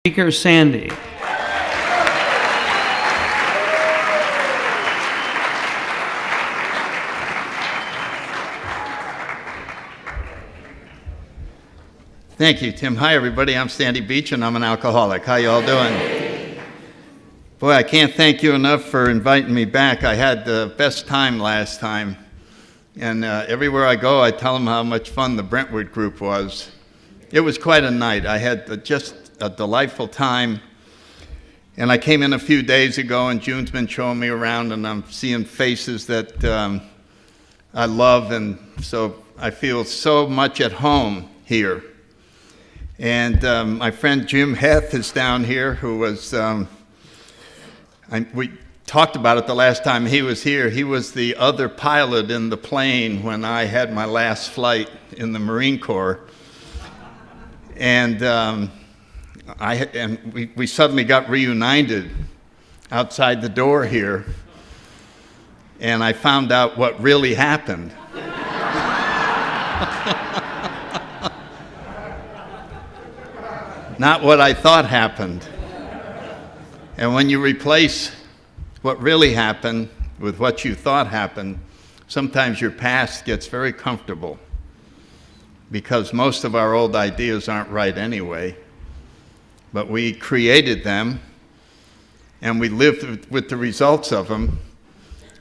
Speaker Sandy. Thank you, Tim. Hi, everybody. I'm Sandy Beach, and I'm an alcoholic. How you all doing? Boy, I can't thank you enough for inviting me back. I had the best time last time, and everywhere I go, I tell them how much fun the Brentwood group was. It was quite a night. I had just a delightful time, and I came in a few days ago, and June's been showing me around, and I'm seeing faces that I love, and so I feel so much at home here. And my friend Jim Heth is down here, who was, we talked about it the last time he was here. He was the other pilot in the plane when I had my last flight in the Marine Corps. And we suddenly got reunited outside the door here, and I found out what really happened. Not what I thought happened. And when you replace what really happened with what you thought happened, sometimes your past gets very comfortable, because most of our old ideas aren't right anyway. But we created them, and we lived with the results of them.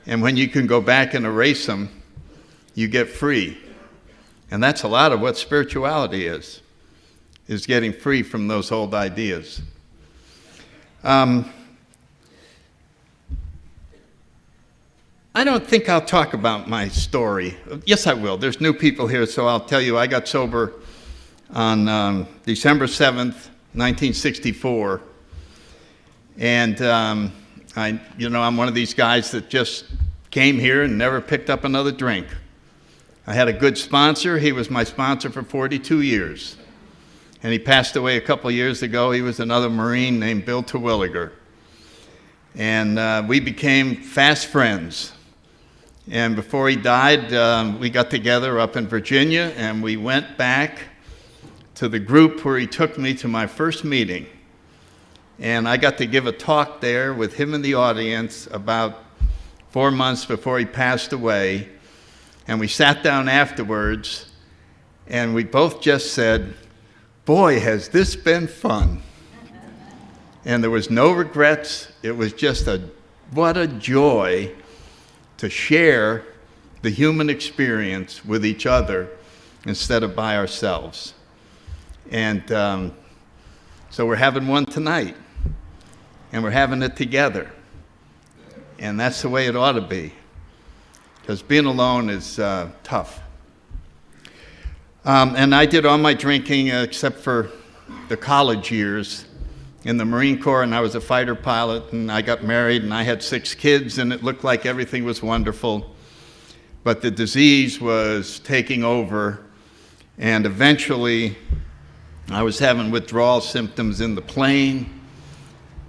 And when you can go back and erase them, you get free. And that's a lot of what spirituality is getting free from those old ideas. I don't think I'll talk about my story. Yes, I will. There's new people here, so I'll tell you. I got sober on December 7th, 1964. And I'm one of these guys that just came here and never picked up another drink. I had a good sponsor. He was my sponsor for 42 years. And he passed away a couple years ago. He was another Marine named Bill Terwilliger. And we became fast friends. And before he died, we got together up in Virginia, and we went back to the group where he took me to my first meeting. And I got to give a talk there with him in the audience about 4 months before he passed away. And we sat down afterwards, and we both just said, "Boy, has this been fun." And there was no regrets. It was just what a joy to share the human experience with each other instead of by ourselves. And so we're having one tonight, and we're having it together. And that's the way it ought to be, because being alone is tough. And I did all my drinking except for the college years in the Marine Corps, and I was a fighter pilot, and I got married, and I had 6 kids, and it looked like everything was wonderful. But the disease was taking over, and eventually I was having withdrawal symptoms in the plane,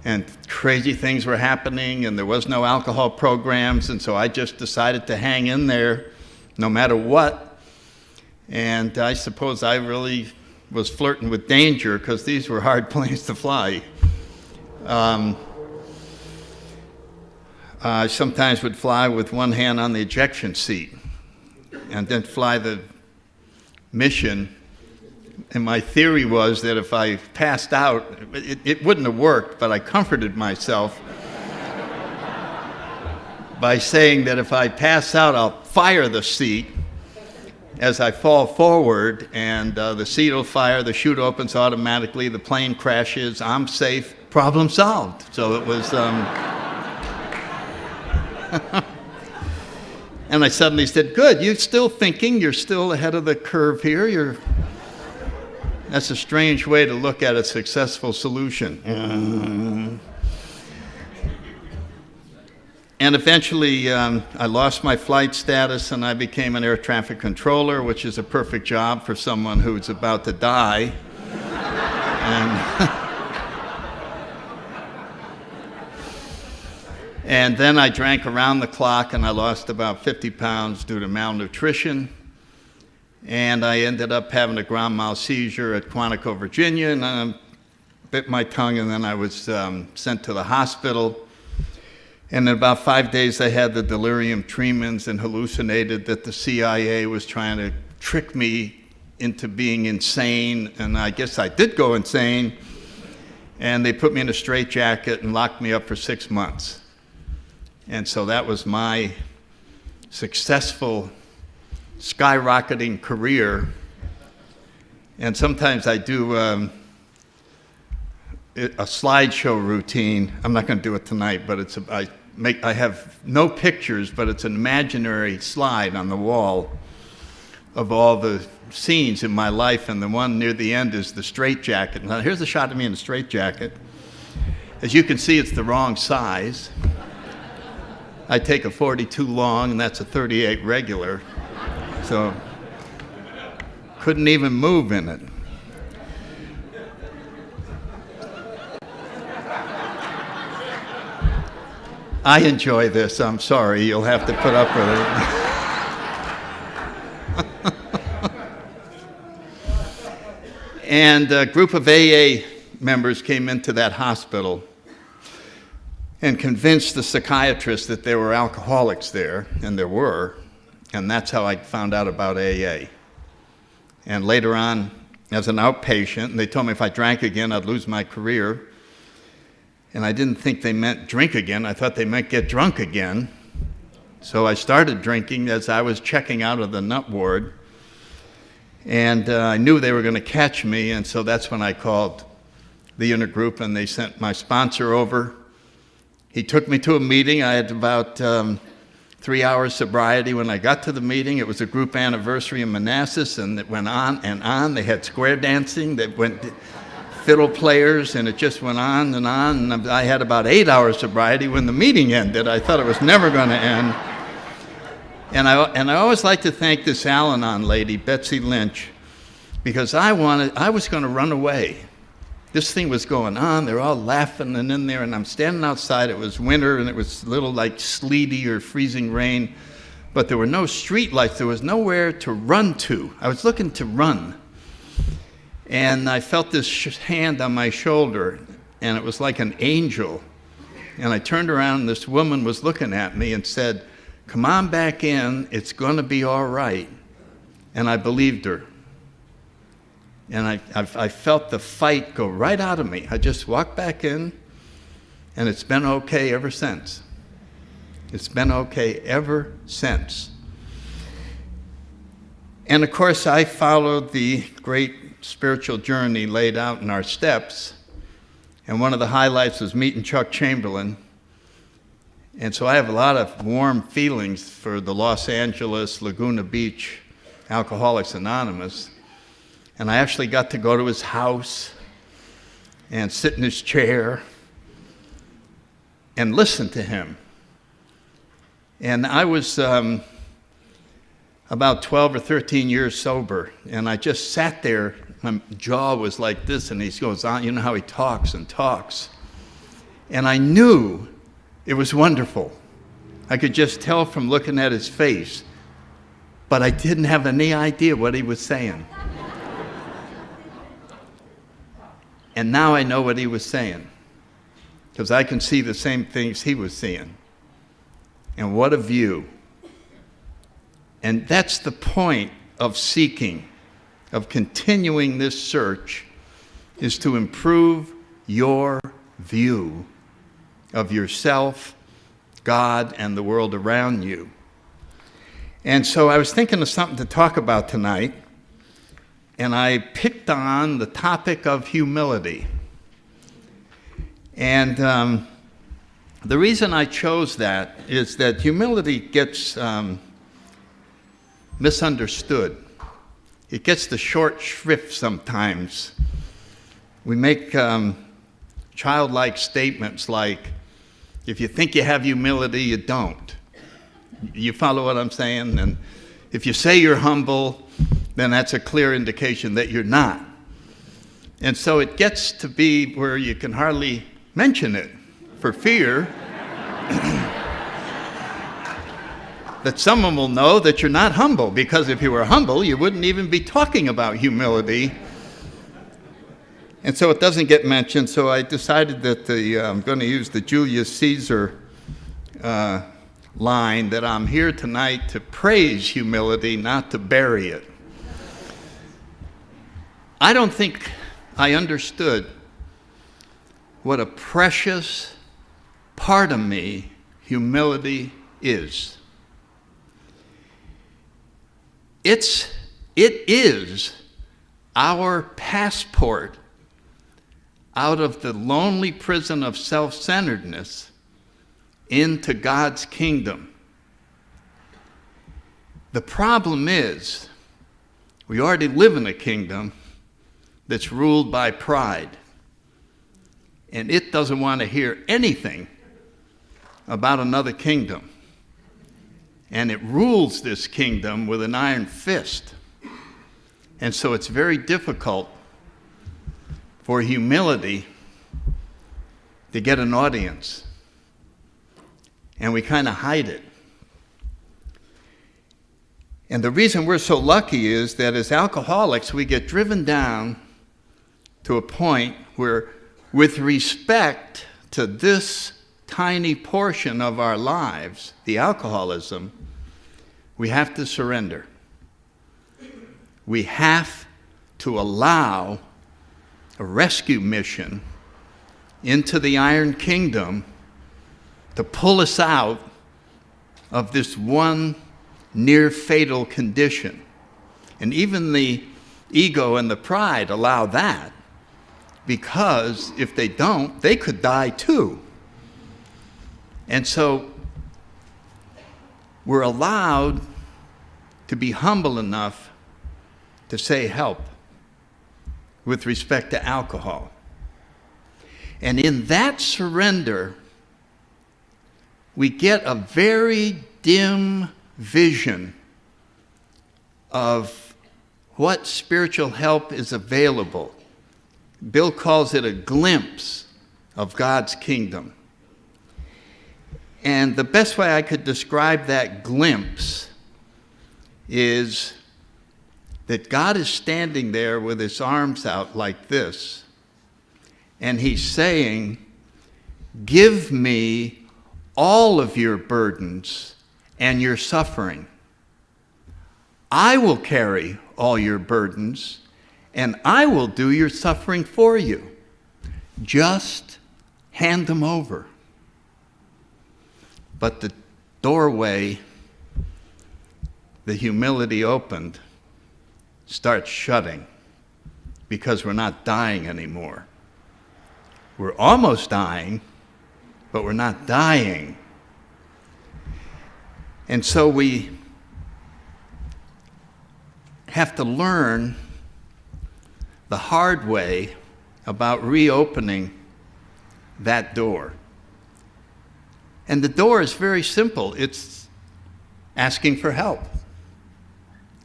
and crazy things were happening, and there was no alcohol programs, and so I just decided to hang in there no matter what. And I suppose I really was flirting with danger, because these were hard planes to fly. I sometimes would fly with one hand on the ejection seat and then fly the mission. And my theory was that if I passed out, it wouldn't have worked, but I comforted myself by saying that if I pass out, I'll fire the seat as I fall forward, and the seat will fire, the chute opens automatically, the plane crashes, I'm safe, problem solved. So it was, and I suddenly said, "Good, you're still thinking, you're still ahead of the curve here. That's a strange way to look at a successful solution." And eventually, I lost my flight status, and I became an air traffic controller, which is a perfect job for someone who's about to die. And then I drank around the clock, and I lost about 50 pounds due to malnutrition. And I ended up having a grand mal seizure at Quantico, Virginia, and bit my tongue, and then I was sent to the hospital. And in about 5 days, I had the delirium tremens and hallucinated that the CIA was trying to trick me into being insane. And I guess I did go insane. And they put me in a straitjacket and locked me up for 6 months. And so that was my successful, skyrocketing career. And sometimes I do a slideshow routine. I'm not going to do it tonight, but I have no pictures, but it's an imaginary slide on the wall of all the scenes in my life, and the one near the end is the straitjacket. Now here's a shot of me in a straitjacket. As you can see, it's the wrong size. I take a 42 long, and that's a 38 regular, so couldn't even move in it. I enjoy this. I'm sorry. You'll have to put up with it. And a group of AA members came into that hospital and convinced the psychiatrist that there were alcoholics there, and there were, and that's how I found out about AA. And later on, as an outpatient, and they told me if I drank again, I'd lose my career. And I didn't think they meant drink again. I thought they meant get drunk again. So I started drinking as I was checking out of the nut ward. And I knew they were going to catch me, and so that's when I called the intergroup, and they sent my sponsor over. He took me to a meeting. I had about 3 hours sobriety when I got to the meeting. It was a group anniversary in Manassas, and it went on and on. They had square dancing. They went fiddle players, and it just went on. And I had about 8 hours sobriety when the meeting ended. I thought it was never going to end. And I always like to thank this Al-Anon lady, Betsy Lynch, because I was going to run away. This thing was going on. They're all laughing and in there, and I'm standing outside. It was winter, and it was a little like sleety or freezing rain, but there were no street lights. There was nowhere to run to. I was looking to run. And I felt this hand on my shoulder, and it was like an angel. And I turned around, and this woman was looking at me and said, "Come on back in, it's going to be all right." And I believed her. And I felt the fight go right out of me. I just walked back in, and it's been okay ever since. It's been okay ever since. And of course, I followed the great spiritual journey laid out in our steps, and one of the highlights was meeting Chuck Chamberlain. And so I have a lot of warm feelings for the Los Angeles, Laguna Beach Alcoholics Anonymous. And I actually got to go to his house and sit in his chair and listen to him. And I was about 12 or 13 years sober, and I just sat there. My jaw was like this, and he goes on, you know how he talks and talks. And I knew it was wonderful. I could just tell from looking at his face, but I didn't have any idea what he was saying. And now I know what he was saying, because I can see the same things he was seeing. And what a view. And that's the point of seeking, of continuing this search, is to improve your view of yourself, God, and the world around you. And so I was thinking of something to talk about tonight, and I picked on the topic of humility. And the reason I chose that is that humility gets misunderstood. It gets the short shrift sometimes. We make childlike statements like, if you think you have humility, you don't. You follow what I'm saying? And if you say you're humble, then that's a clear indication that you're not. And so it gets to be where you can hardly mention it for fear that someone will know that you're not humble, because if you were humble, you wouldn't even be talking about humility. And so it doesn't get mentioned, so I decided that I'm going to use the Julius Caesar line that I'm here tonight to praise humility, not to bury it. I don't think I understood what a precious part of me humility is. It is our passport out of the lonely prison of self-centeredness into God's kingdom. The problem is, we already live in a kingdom that's ruled by pride, and it doesn't want to hear anything about another kingdom. And it rules this kingdom with an iron fist. And so it's very difficult for humility to get an audience. And we kind of hide it. And the reason we're so lucky is that as alcoholics, we get driven down to a point where, with respect to this tiny portion of our lives, the alcoholism, we have to surrender. We have to allow a rescue mission into the Iron Kingdom to pull us out of this one near fatal condition. And even the ego and the pride allow that, because if they don't, they could die too. And so we're allowed to be humble enough to say help with respect to alcohol. And in that surrender, we get a very dim vision of what spiritual help is available. Bill calls it a glimpse of God's kingdom. And the best way I could describe that glimpse is that God is standing there with his arms out like this, and he's saying, "Give me all of your burdens and your suffering. I will carry all your burdens, and I will do your suffering for you. Just hand them over." But the doorway, the humility opened, starts shutting because we're not dying anymore. We're almost dying, but we're not dying. And so we have to learn the hard way about reopening that door. And the door is very simple. It's asking for help.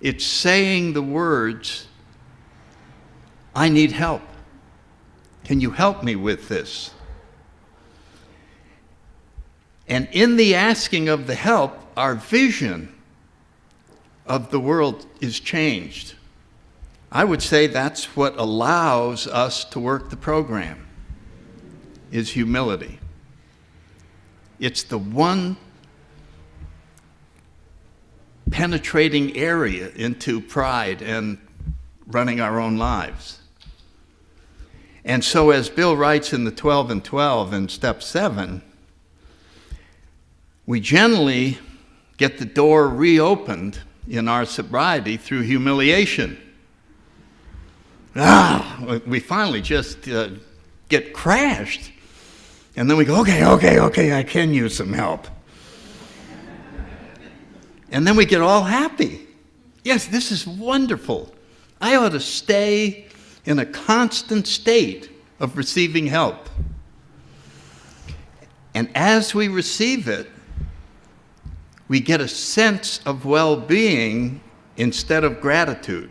It's saying the words, "I need help. Can you help me with this?" And in the asking of the help, our vision of the world is changed. I would say that's what allows us to work the program, is humility. It's the one penetrating area into pride and running our own lives. And so as Bill writes in the 12 and 12 in step 7, we generally get the door reopened in our sobriety through humiliation. We finally just get crashed. And then we go, okay, I can use some help. And then we get all happy. Yes, this is wonderful. I ought to stay in a constant state of receiving help. And as we receive it, we get a sense of well-being instead of gratitude.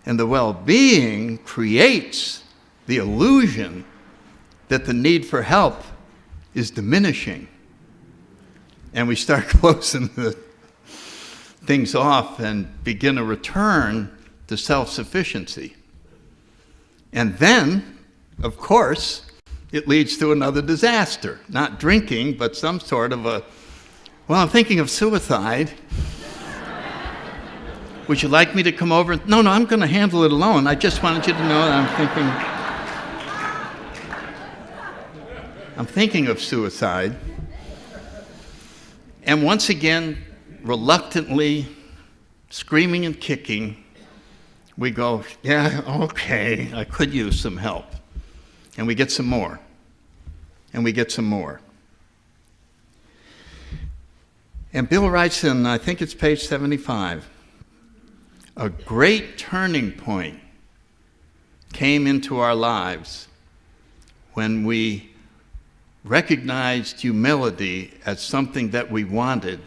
And the well-being creates the illusion that the need for help is diminishing. And we start closing the things off and begin a return to self-sufficiency. And then, of course, it leads to another disaster. Not drinking, but some sort of well, I'm thinking of suicide. Would you like me to come over? No, I'm going to handle it alone. I just wanted you to know that I'm thinking of suicide. And once again, reluctantly, screaming and kicking, we go, yeah, okay, I could use some help. And we get some more. And we get some more. And Bill writes in, I think it's page 75, a great turning point came into our lives when we recognized humility as something that we wanted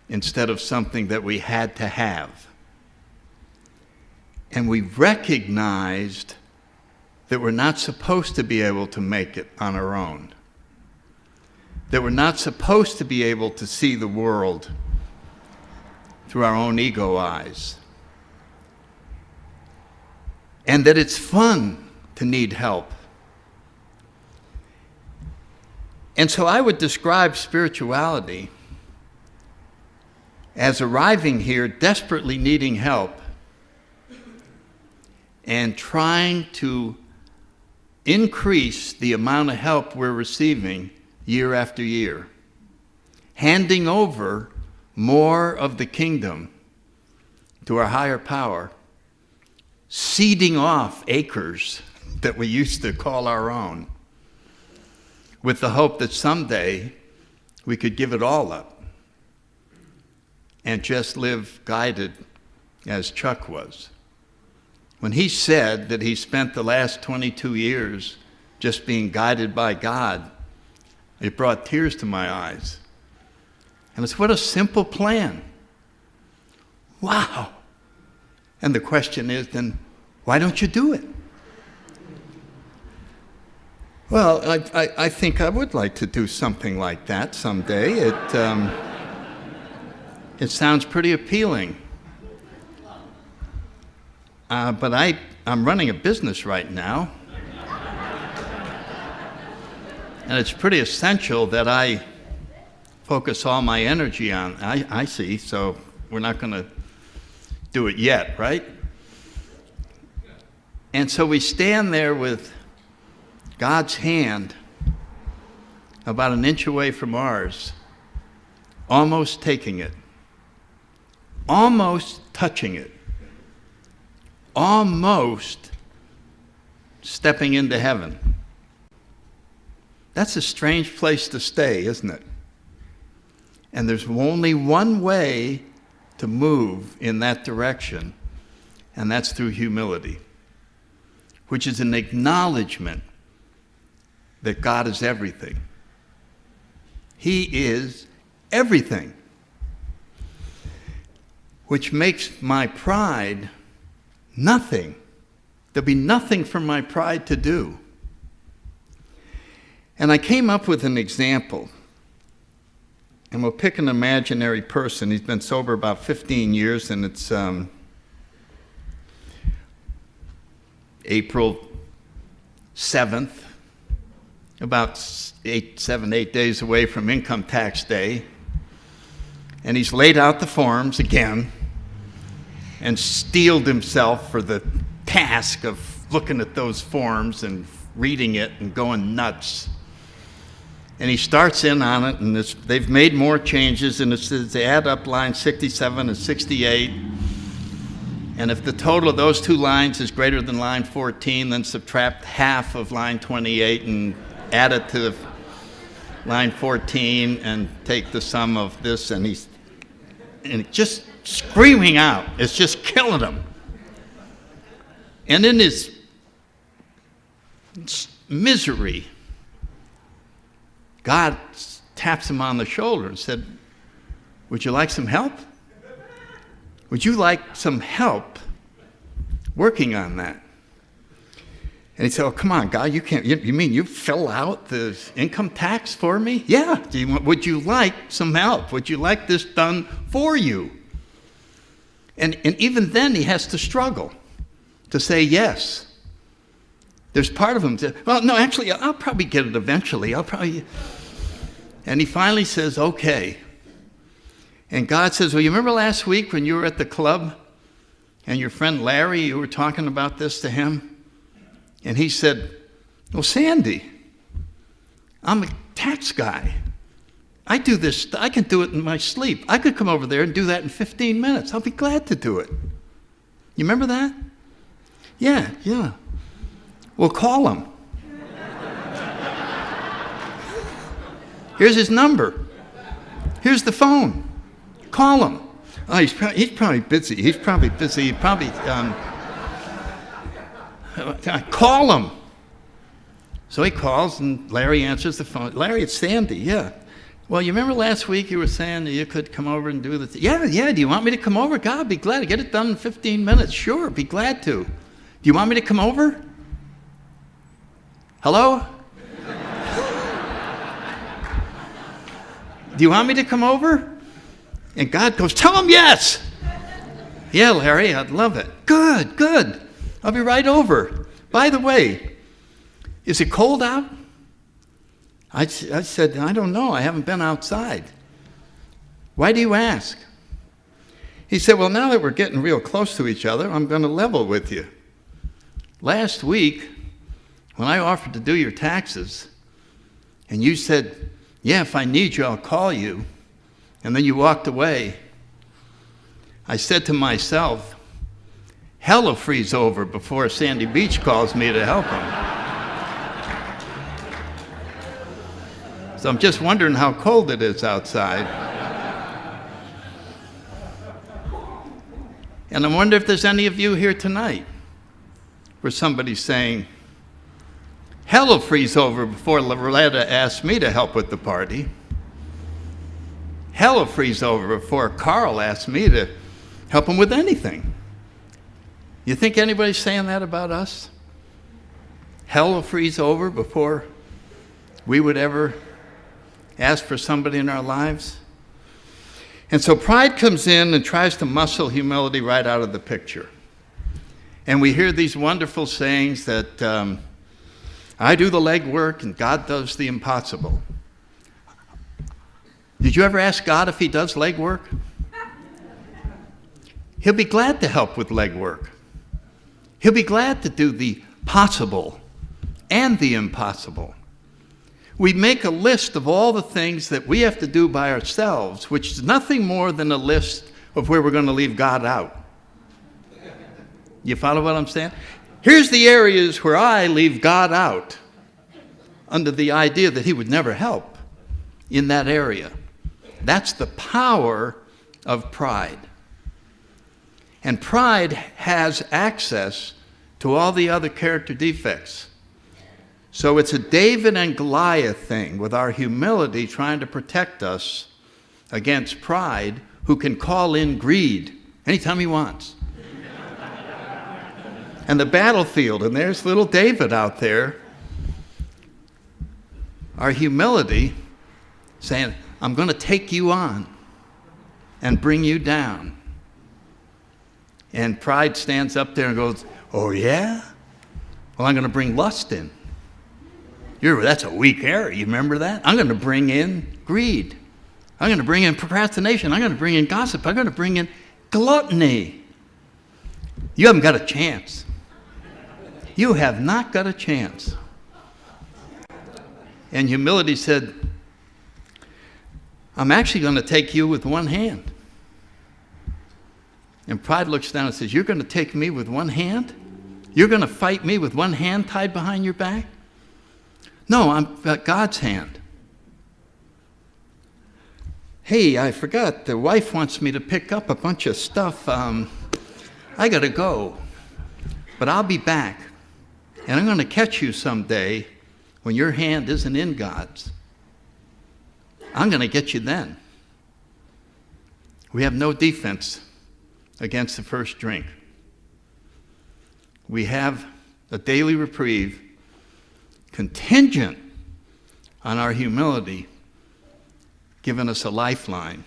instead of something that we had to have. And we recognized that we're not supposed to be able to make it on our own. That we're not supposed to be able to see the world through our own ego eyes. And that it's fun to need help. And so I would describe spirituality as arriving here desperately needing help and trying to increase the amount of help we're receiving year after year, handing over more of the kingdom to our higher power, ceding off acres that we used to call our own, with the hope that someday we could give it all up and just live guided as Chuck was. When he said that he spent the last 22 years just being guided by God, it brought tears to my eyes. And it's what a simple plan. Wow. And the question is then, why don't you do it? Well, I think I would like to do something like that someday. It sounds pretty appealing. But I'm running a business right now. And it's pretty essential that I focus all my energy on. I see, so we're not going to do it yet, right? And so we stand there with God's hand about an inch away from ours, almost taking it, almost touching it, almost stepping into heaven. That's a strange place to stay, isn't it? And there's only one way to move in that direction, and that's through humility, which is an acknowledgement that God is everything. He is everything, which makes my pride nothing. There'll be nothing for my pride to do. And I came up with an example. And we'll pick an imaginary person. He's been sober about 15 years, and it's April 7th, about 8 days away from income tax day. And he's laid out the forms again and steeled himself for the task of looking at those forms and reading it and going nuts. And he starts in on it, and they've made more changes, and it says they add up lines 67 and 68. And if the total of those two lines is greater than line 14, then subtract half of line 28 and add it to line 14 and take the sum of this. And he's just screaming out. It's just killing him. And in his misery, God taps him on the shoulder and said, "Would you like some help? Would you like some help working on that?" And he said, "Oh, come on, God, you can't. You mean you fill out the income tax for me? Yeah. Would you like some help? Would you like this done for you?" And even then he has to struggle to say yes. There's part of him that, well, no, actually, I'll probably get it eventually. And he finally says, okay. And God says, well, you remember last week when you were at the club and your friend Larry, you were talking about this to him? And he said, well, Sandy, I'm a tax guy. I do this, I can do it in my sleep. I could come over there and do that in 15 minutes. I'll be glad to do it. You remember that? Yeah. Well, call him. Here's his number. Here's the phone. Call him. Oh, he's probably busy. He's probably busy. Call him. So he calls, and Larry answers the phone. Larry, it's Sandy, yeah. Well, you remember last week you were saying that you could come over and do the Yeah, do you want me to come over? God, I'd be glad to get it done in 15 minutes. Sure, be glad to. Do you want me to come over? Hello? Do you want me to come over? And God goes, tell him yes. Yeah, Larry, I'd love it. Good. I'll be right over. By the way, is it cold out? I said, I don't know. I haven't been outside. Why do you ask? He said, well, now that we're getting real close to each other, I'm going to level with you. Last week, when I offered to do your taxes, and you said, yeah, if I need you, I'll call you, and then you walked away, I said to myself, hell will freeze over before Sandy Beach calls me to help him. So I'm just wondering how cold it is outside. And I wonder if there's any of you here tonight where somebody's saying, hell will freeze over before Loretta asks me to help with the party. Hell will freeze over before Carl asks me to help him with anything. You think anybody's saying that about us? Hell will freeze over before we would ever ask for somebody in our lives? And so pride comes in and tries to muscle humility right out of the picture. And we hear these wonderful sayings that I do the legwork and God does the impossible. Did you ever ask God if he does legwork? He'll be glad to help with legwork. He'll be glad to do the possible and the impossible. We make a list of all the things that we have to do by ourselves, which is nothing more than a list of where we're going to leave God out. You follow what I'm saying? Here's the areas where I leave God out under the idea that he would never help in that area. That's the power of pride. And pride has access to all the other character defects. So it's a David and Goliath thing with our humility trying to protect us against pride, who can call in greed anytime he wants. And the battlefield, and there's little David out there. Our humility saying, I'm going to take you on and bring you down. And pride stands up there and goes, oh yeah? Well, I'm going to bring lust in. That's a weak area. You remember that? I'm going to bring in greed. I'm going to bring in procrastination. I'm going to bring in gossip. I'm going to bring in gluttony. You haven't got a chance. You have not got a chance. And humility said, I'm actually going to take you with one hand. And pride looks down and says, you're going to take me with one hand? You're going to fight me with one hand tied behind your back? No, I've got God's hand. Hey, I forgot, the wife wants me to pick up a bunch of stuff. I got to go, but I'll be back. And I'm going to catch you someday when your hand isn't in God's. I'm going to get you then. We have no defense against the first drink. We have a daily reprieve contingent on our humility, giving us a lifeline.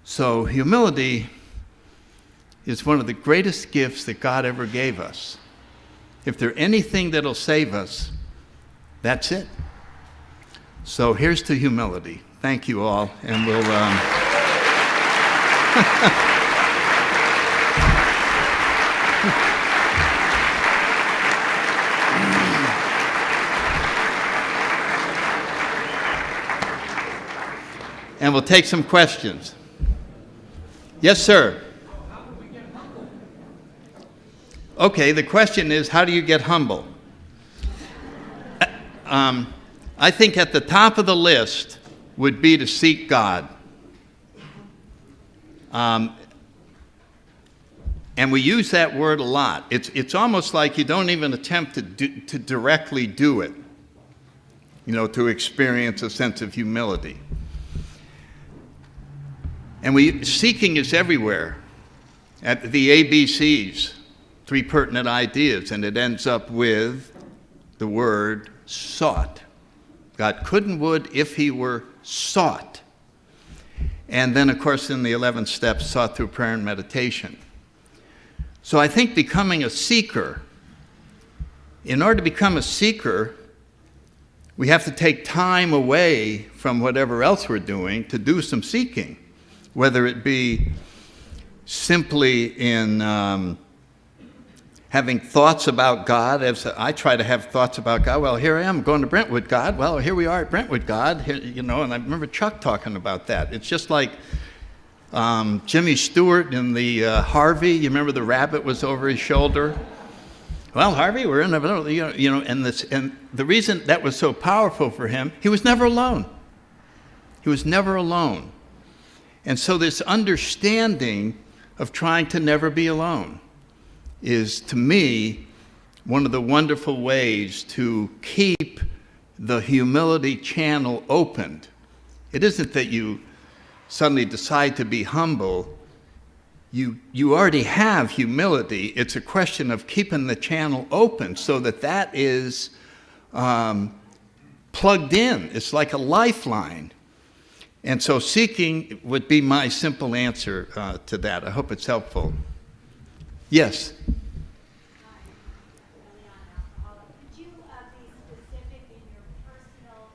So humility is one of the greatest gifts that God ever gave us. If there's anything that'll save us, that's it. So here's to humility. Thank you all, and we'll... and we'll take some questions. Yes, sir. Okay, the question is, how do you get humble? I think at the top of the list would be to seek God. And we use that word a lot. It's almost like you don't even attempt to directly do it, to experience a sense of humility. And seeking is everywhere. At the ABCs, 3 pertinent ideas, and it ends up with the word sought. God could and would if he were sought. And then, of course, in the 11th step, sought through prayer and meditation. So I think becoming a seeker, in order to become a seeker, we have to take time away from whatever else we're doing to do some seeking, whether it be simply in having thoughts about God. As I try to have thoughts about God. Well, here I am going to Brentwood, God. Well, here we are at Brentwood, God. And I remember Chuck talking about that. It's just like Jimmy Stewart in the Harvey. You remember the rabbit was over his shoulder? Well, Harvey, we're in the and the reason that was so powerful for him, he was never alone. He was never alone. And so this understanding of trying to never be alone is, to me, one of the wonderful ways to keep the humility channel opened. It isn't that you suddenly decide to be humble. You already have humility. It's a question of keeping the channel open so that is plugged in. It's like a lifeline. And so seeking would be my simple answer to that. I hope it's helpful. Yes? Could you be specific in your personal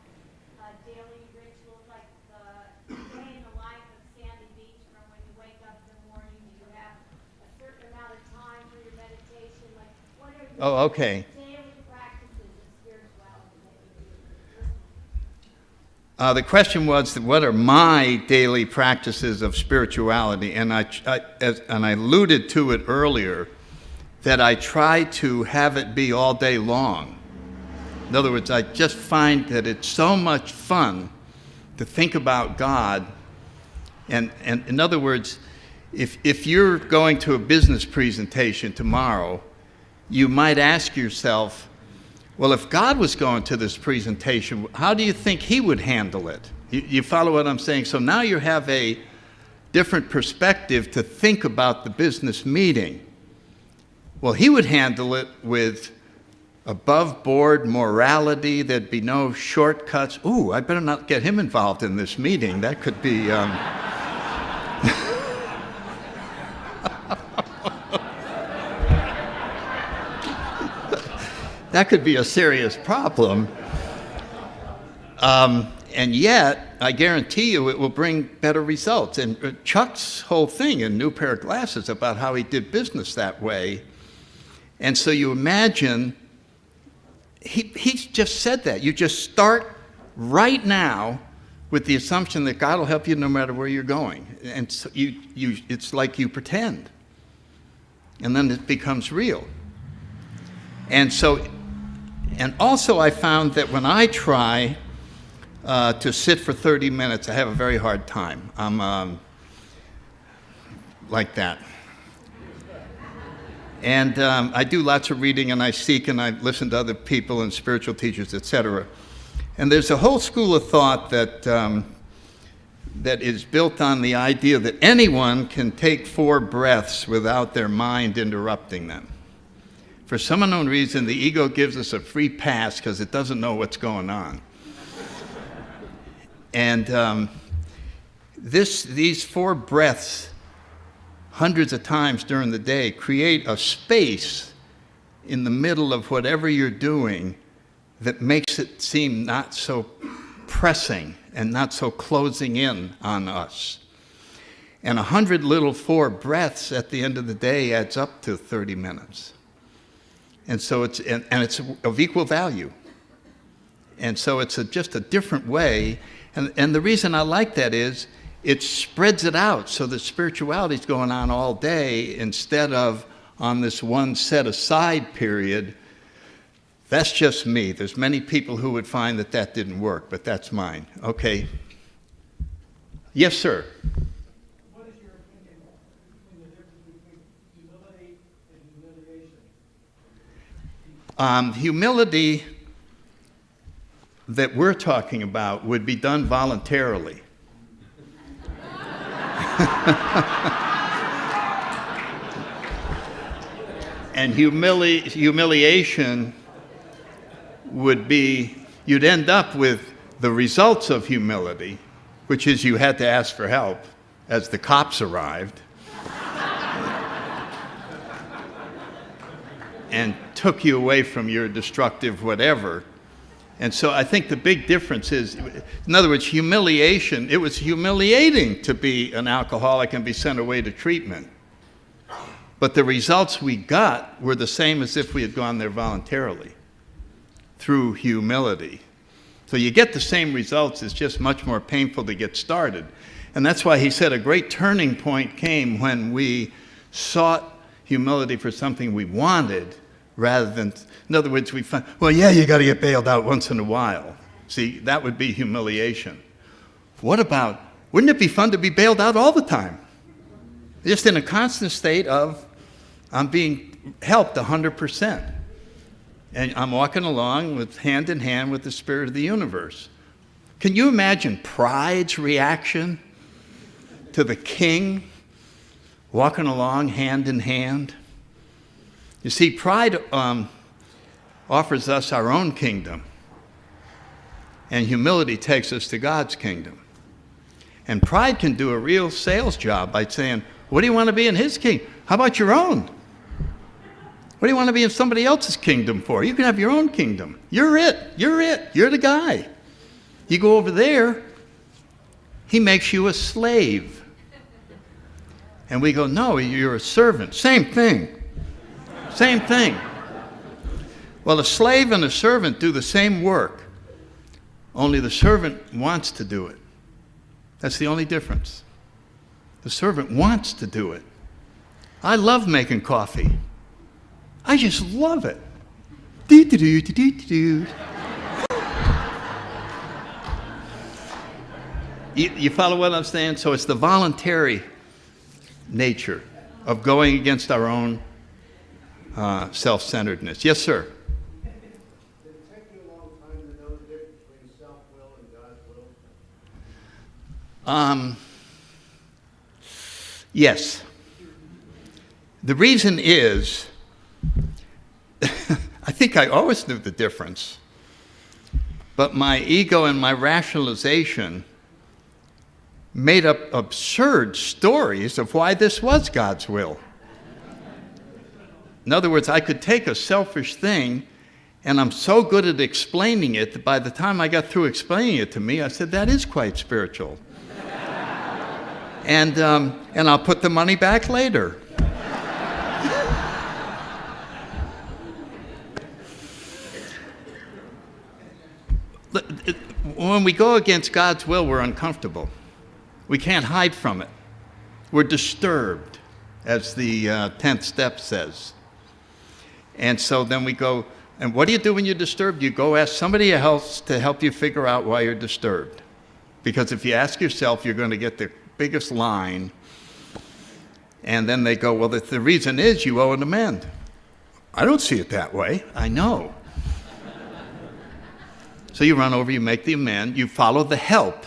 daily rituals, like the day in the life of Sandy Beach, from when you wake up in the morning? Do you have a certain amount of time for your meditation? Like, what are your daily practices of spirituality that you do? The question was, what are my daily practices of spirituality? And I alluded to it earlier, that I try to have it be all day long. In other words, I just find that it's so much fun to think about God. And in other words, if you're going to a business presentation tomorrow, you might ask yourself, well, if God was going to this presentation, how do you think he would handle it? You follow what I'm saying? So now you have a different perspective to think about the business meeting. Well, he would handle it with above board morality. There'd be no shortcuts. Ooh, I better not get him involved in this meeting. That could be... that could be a serious problem. And yet, I guarantee you it will bring better results. And Chuck's whole thing in New Pair of Glasses about how he did business that way. And so you imagine, he's just said that. You just start right now with the assumption that God will help you no matter where you're going. And so it's like you pretend. And then it becomes real. And also I found that when I try to sit for 30 minutes, I have a very hard time. I'm like that. And I do lots of reading, and I seek, and I listen to other people and spiritual teachers, etc. And there's a whole school of thought that is built on the idea that anyone can take 4 breaths without their mind interrupting them. For some unknown reason, the ego gives us a free pass because it doesn't know what's going on. And these 4 breaths, hundreds of times during the day, create a space in the middle of whatever you're doing that makes it seem not so pressing and not so closing in on us. And 100 little 4 breaths at the end of the day adds up to 30 minutes. And so it's of equal value. And so it's just a different way. And the reason I like that is it spreads it out so that spirituality is going on all day instead of on this one set aside period. That's just me. There's many people who would find that didn't work, but that's mine. Okay. Yes, sir. What is your opinion between the difference between humility and humiliation? Humility that we're talking about would be done voluntarily. And humiliation would be, you'd end up with the results of humility, which is you had to ask for help as the cops arrived and took you away from your destructive whatever. And so I think the big difference is, in other words, humiliation, it was humiliating to be an alcoholic and be sent away to treatment. But the results we got were the same as if we had gone there voluntarily, through humility. So you get the same results, it's just much more painful to get started. And that's why he said a great turning point came when we sought humility for something we wanted, rather than, in other words, we find, well, yeah, you got to get bailed out once in a while. See, that would be humiliation. What about, wouldn't it be fun to be bailed out all the time? Just in a constant state of, I'm being helped 100%. And I'm walking along with hand in hand with the spirit of the universe. Can you imagine pride's reaction to the king walking along hand in hand? You see, pride offers us our own kingdom, and humility takes us to God's kingdom. And pride can do a real sales job by saying, what do you want to be in his kingdom? How about your own? What do you want to be in somebody else's kingdom for? You can have your own kingdom. You're it. You're it. You're the guy. You go over there, he makes you a slave. And we go, no, you're a servant. Same thing. Same thing. Well, a slave and a servant do the same work, only the servant wants to do it. That's the only difference. The servant wants to do it. I love making coffee. I just love it. You follow what I'm saying? So it's the voluntary nature of going against our own self-centeredness. Yes, sir. Did it take you a long time to know the difference between self-will and God's will? Yes. The reason is, I think I always knew the difference, but my ego and my rationalization made up absurd stories of why this was God's will. In other words, I could take a selfish thing, and I'm so good at explaining it that by the time I got through explaining it to me, I said, that is quite spiritual. And I'll put the money back later. When we go against God's will, we're uncomfortable. We can't hide from it. We're disturbed, as the 10th step says. And so then we go, and what do you do when you're disturbed? You go ask somebody else to help you figure out why you're disturbed. Because if you ask yourself, you're going to get the biggest line. And then they go, well, the reason is you owe an amend. I don't see it that way. I know. So you run over, you make the amend, you follow the help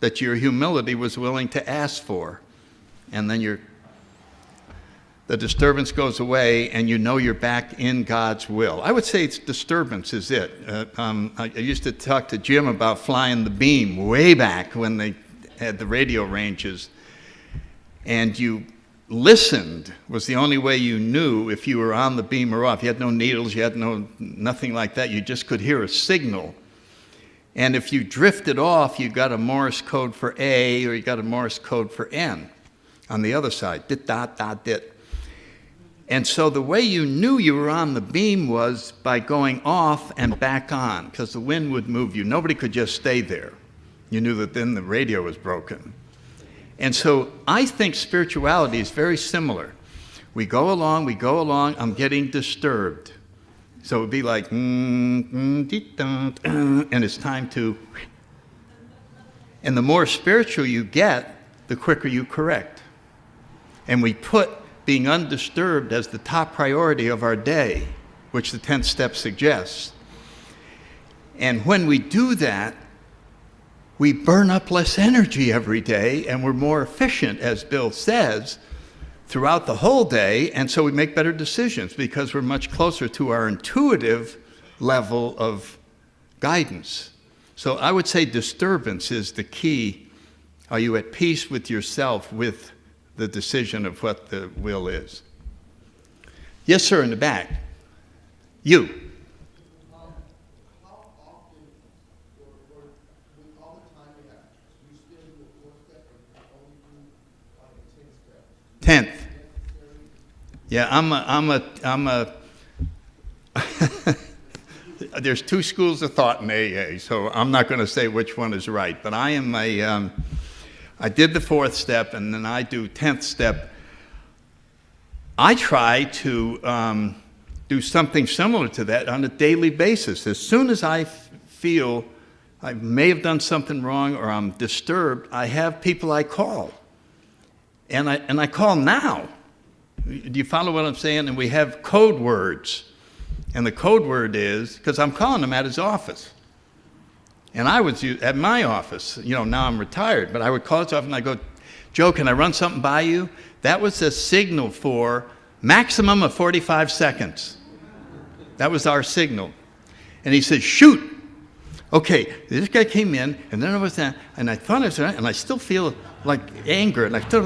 that your humility was willing to ask for. And then the disturbance goes away, and you know you're back in God's will. I would say disturbance is it. I used to talk to Jim about flying the beam way back when they had the radio ranges. And you listened was the only way you knew if you were on the beam or off. You had no needles, you had nothing like that. You just could hear a signal. And if you drifted off, you got a Morse code for A or you got a Morse code for N on the other side. Dit, dot, dot, dit. And so the way you knew you were on the beam was by going off and back on, because the wind would move you. Nobody could just stay there. You knew that then the radio was broken. And so I think spirituality is very similar. We go along, I'm getting disturbed. So it would be like, and it's time to, and the more spiritual you get, the quicker you correct. And we put being undisturbed as the top priority of our day, which the 10th step suggests. And when we do that, we burn up less energy every day, and we're more efficient, as Bill says, throughout the whole day, and so we make better decisions because we're much closer to our intuitive level of guidance. So I would say disturbance is the key. Are you at peace with yourself, with the decision of what the will is? Yes, sir, in the back. You. How often, or with all the time you have, you still do a 4th step, or you only do like a 10th step? 10th. Yeah, there's 2 schools of thought in AA, so I'm not going to say which one is right. But I did the 4th step, and then I do 10th step. I try to do something similar to that on a daily basis. As soon as I feel I may have done something wrong or I'm disturbed, I have people I call. And I call now. Do you follow what I'm saying? And we have code words. And the code word is, because I'm calling him at his office. And I was at my office, now I'm retired, but I would call his office and I go, Joe, can I run something by you? That was a signal for maximum of 45 seconds. That was our signal. And he said, shoot. Okay, this guy came in, and then I was that, and I thought I was right, and I still feel like anger, and I still,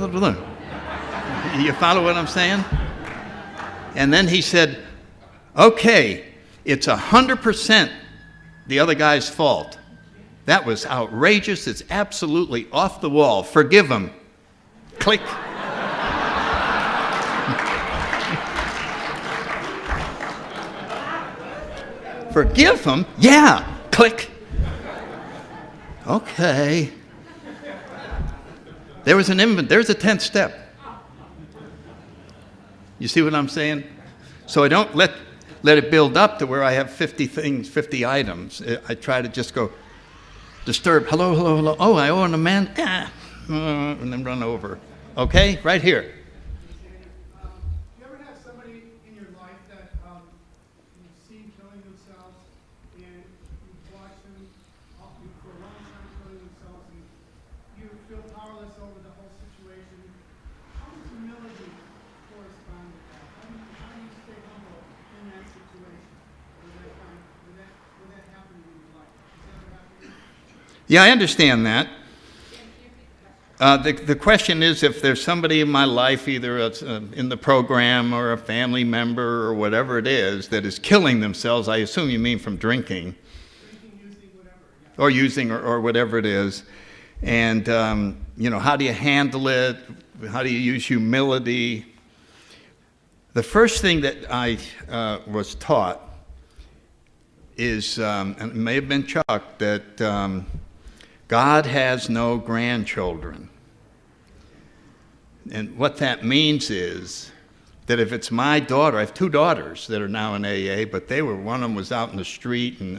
you follow what I'm saying? And then he said, okay, it's 100% the other guy's fault. That was outrageous. It's absolutely off the wall. Forgive him. Click. Forgive him? Yeah. Click. Okay. There's a 10th step. You see what I'm saying? So I don't let it build up to where I have 50 things, 50 items. I try to just go, disturb, hello, hello, hello. Oh, I owe an amend, and then run over. Okay, right here. Do you ever have somebody in your life that you've seen killing themselves, and you've watched them for a long time killing themselves, and you feel powerless over the whole situation? How does humility correspond with that? How do you stay humble in that situation? Will that happen in your life? Does that ever happen to you? Yeah, I understand that. The question is, if there's somebody in my life, either in the program or a family member or whatever it is, that is killing themselves, I assume you mean from drinking. Using whatever, yeah. Or using or whatever it is. And, how do you handle it? How do you use humility? The first thing that I was taught is, and it may have been Chuck, that God has no grandchildren. And what that means is that if it's my daughter, I have 2 daughters that are now in AA, but one of them was out in the street, and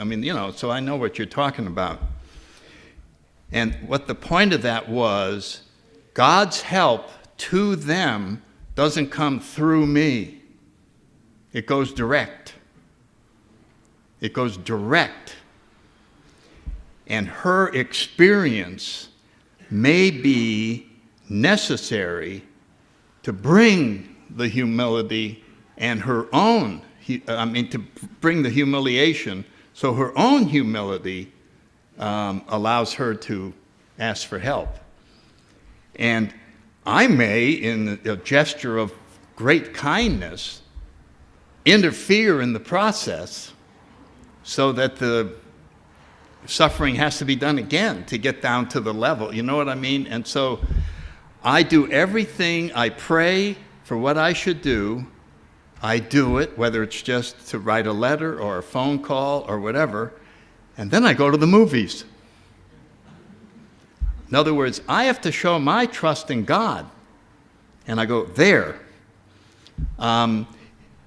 so I know what you're talking about. And what the point of that was, God's help to them doesn't come through me. It goes direct. It goes direct. And her experience may be necessary to bring the humility and her own, to bring the humiliation, so her own humility allows her to ask for help. And I may, in a gesture of great kindness, interfere in the process so that the suffering has to be done again to get down to the level. You know what I mean? And so I do everything. I pray for what I should do. I do it, whether it's just to write a letter or a phone call or whatever, and then I go to the movies. In other words, I have to show my trust in God, and I go there.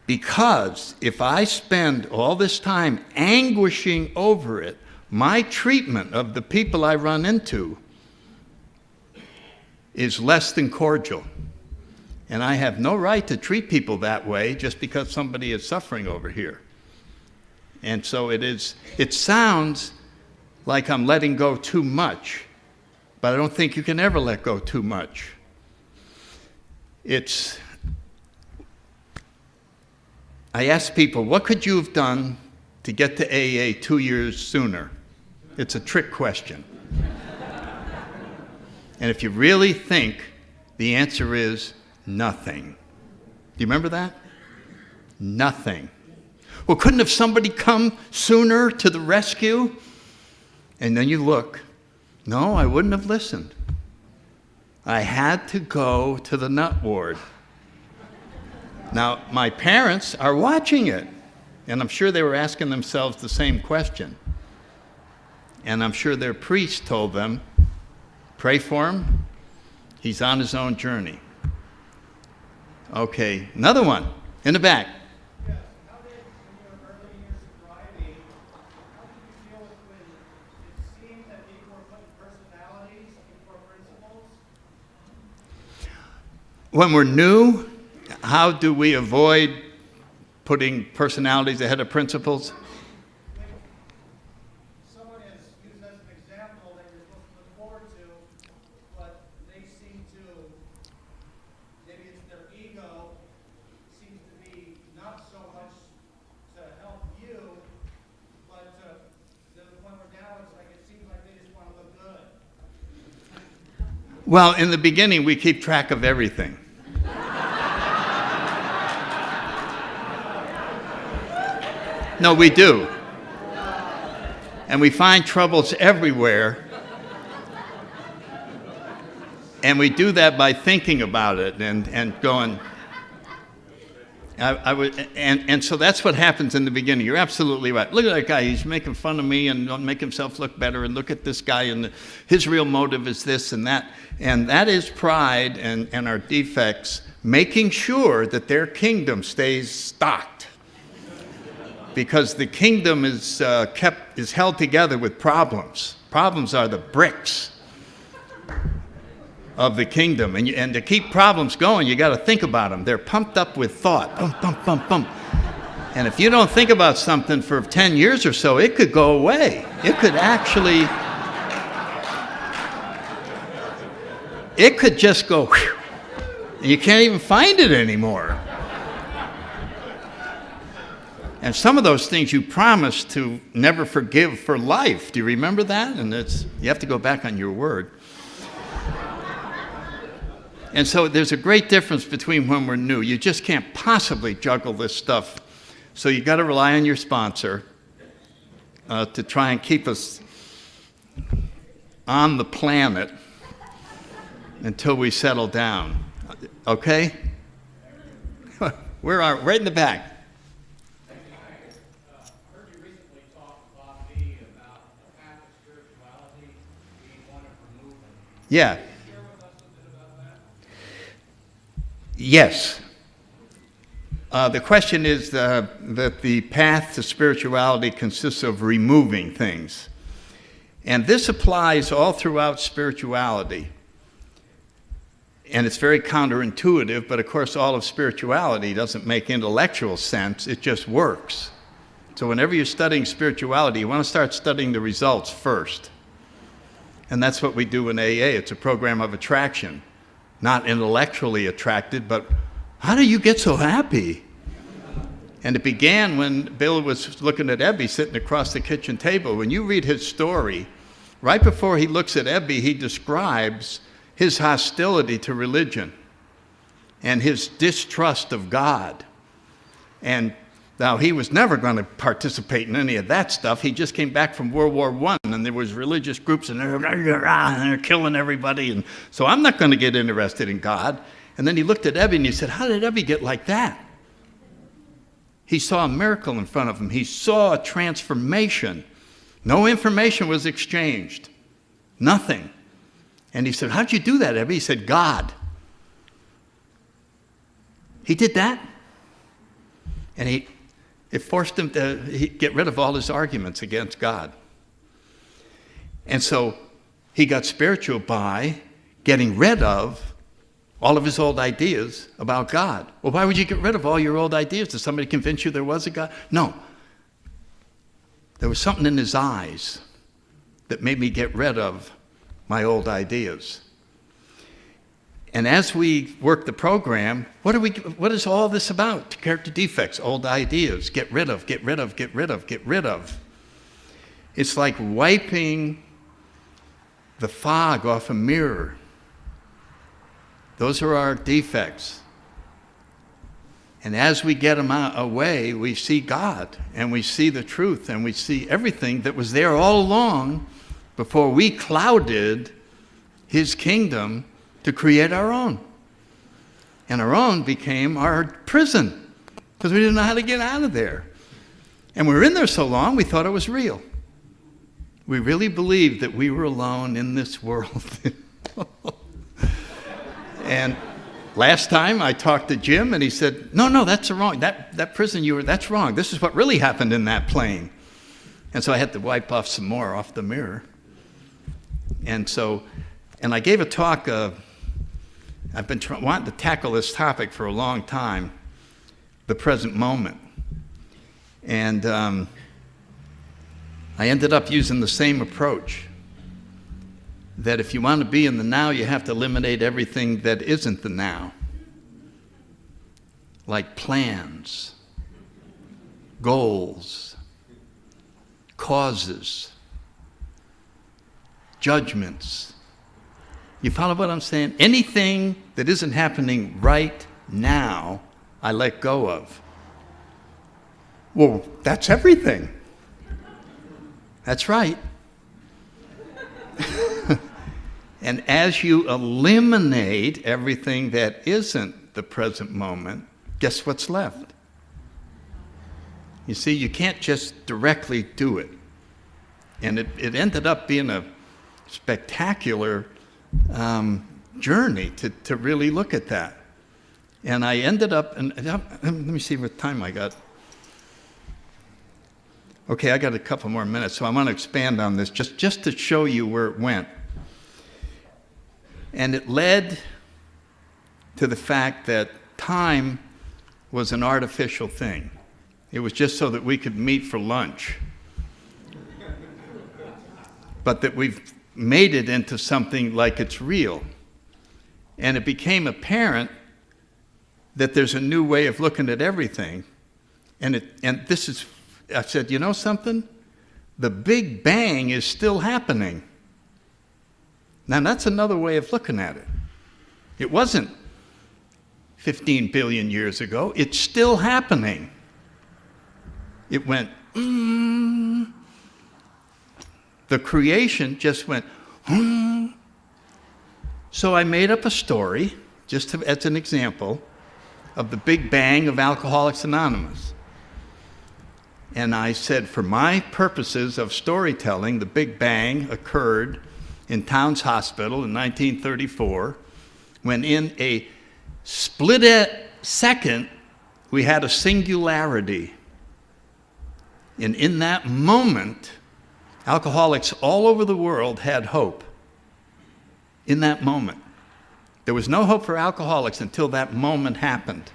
Because if I spend all this time anguishing over it, my treatment of the people I run into is less than cordial. And I have no right to treat people that way just because somebody is suffering over here. And so it sounds like I'm letting go too much, but I don't think you can ever let go too much. I ask people, what could you have done to get to AA 2 years sooner? It's a trick question. And if you really think, the answer is nothing. Do you remember that? Nothing. Well, couldn't have somebody come sooner to the rescue? And then you look. No, I wouldn't have listened. I had to go to the nut ward. Now, my parents are watching it, and I'm sure they were asking themselves the same question. And I'm sure their priest told them, pray for him. He's on his own journey. Okay, another one in the back. Yes, how did, in your early years of driving, how did you feel when it seemed that people were putting personalities before principles? When we're new, how do we avoid putting personalities ahead of principles? Someone is used as an example that you're supposed to look forward to, but they seem to, maybe it's their ego, seems to be not so much to help you, but when we're down, it's like it seems like they just want to look good. Well, in the beginning, we keep track of everything. No, we do. And we find troubles everywhere. And we do that by thinking about it and going, and so that's what happens in the beginning. You're absolutely right. Look at that guy. He's making fun of me and make himself look better. And look at this guy. And his real motive is this and that. And that is pride and our defects, making sure that their kingdom stays stocked. Because the kingdom is held together with problems. Problems are the bricks of the kingdom. And to keep problems going, you got to think about them. They're pumped up with thought. Bump, bump, bump, bump. And if you don't think about something for 10 years or so, it could go away. It could actually, it could just go, whew, and you can't even find it anymore. And some of those things you promised to never forgive for life. Do you remember that? And you have to go back on your word. And so there's a great difference between when we're new. You just can't possibly juggle this stuff. So you got to rely on your sponsor to try and keep us on the planet until we settle down. Okay? Right in the back. Yeah. Yes. The question is that the path to spirituality consists of removing things. And this applies all throughout spirituality. And it's very counterintuitive, but of course all of spirituality doesn't make intellectual sense, it just works. So whenever you're studying spirituality, you want to start studying the results first. And that's what we do in AA. It's a program of attraction. Not intellectually attracted, but how do you get so happy? And it began when Bill was looking at Ebby sitting across the kitchen table. When you read his story, right before he looks at Ebby, he describes his hostility to religion and his distrust of God. And now, he was never going to participate in any of that stuff. He just came back from World War I, and there was religious groups, and they're killing everybody. And so I'm not going to get interested in God. And then he looked at Ebby, and he said, how did Ebby get like that? He saw a miracle in front of him. He saw a transformation. No information was exchanged. Nothing. And he said, how'd you do that, Ebby? He said, God. He did that. And it forced him to get rid of all his arguments against God. And so he got spiritual by getting rid of all of his old ideas about God. Well, why would you get rid of all your old ideas? Did somebody convince you there was a God? No. There was something in his eyes that made me get rid of my old ideas. And as we work the program, what is all this about? Character defects, old ideas, get rid of, get rid of, get rid of, get rid of. It's like wiping the fog off a mirror. Those are our defects. And as we get them away, we see God, and we see the truth, and we see everything that was there all along before we clouded his kingdom to create our own. And our own became our prison because we didn't know how to get out of there. And we were in there so long, we thought it was real. We really believed that we were alone in this world. And last time I talked to Jim, and he said, no, that's wrong. That prison that's wrong. This is what really happened in that plane. And so I had to wipe off some more off the mirror. And I gave a talk. I've been wanting to tackle this topic for a long time, the present moment. And I ended up using the same approach, that if you want to be in the now, you have to eliminate everything that isn't the now, like plans, goals, causes, judgments. You follow what I'm saying? Anything that isn't happening right now, I let go of. Well, that's everything. That's right. And as you eliminate everything that isn't the present moment, guess what's left? You see, you can't just directly do it. And it ended up being a spectacular journey to really look at that. And I ended up, and let me see what time I got. Okay, I got a couple more minutes, so I want to expand on this just to show you where it went. And it led to the fact that time was an artificial thing. It was just so that we could meet for lunch. But that we've made it into something like it's real. And it became apparent that there's a new way of looking at everything. And this is, I said, you know something? The Big Bang is still happening. Now that's another way of looking at it. It wasn't 15 billion years ago. It's still happening. It went, The creation just went, So I made up a story, just as an example, of the Big Bang of Alcoholics Anonymous. And I said, for my purposes of storytelling, the Big Bang occurred in Towns Hospital in 1934, when in a split second, we had a singularity. And in that moment, alcoholics all over the world had hope. In that moment. There was no hope for alcoholics until that moment happened.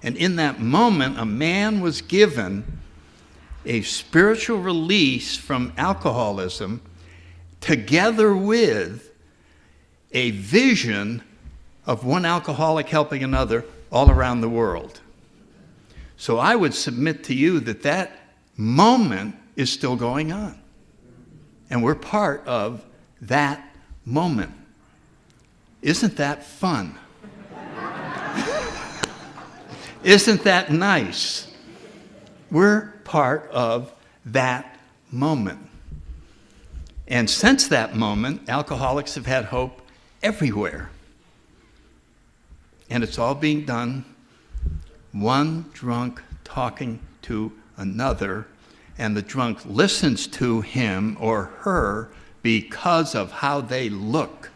And in that moment, a man was given a spiritual release from alcoholism together with a vision of one alcoholic helping another all around the world. So I would submit to you that that moment is still going on. And we're part of that moment. Isn't that fun? Isn't that nice? We're part of that moment. And since that moment, alcoholics have had hope everywhere. And it's all being done, one drunk talking to another, and the drunk listens to him or her because of how they look.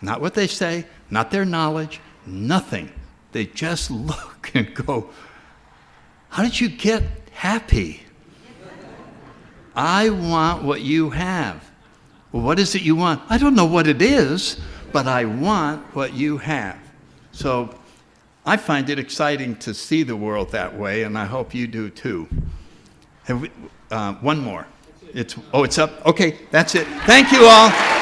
Not what they say, not their knowledge, nothing. They just look and go, how did you get happy? I want what you have. Well, what is it you want? I don't know what it is, but I want what you have. So I find it exciting to see the world that way, and I hope you do too. Have we, one more. It's up. Okay, that's it. Thank you all.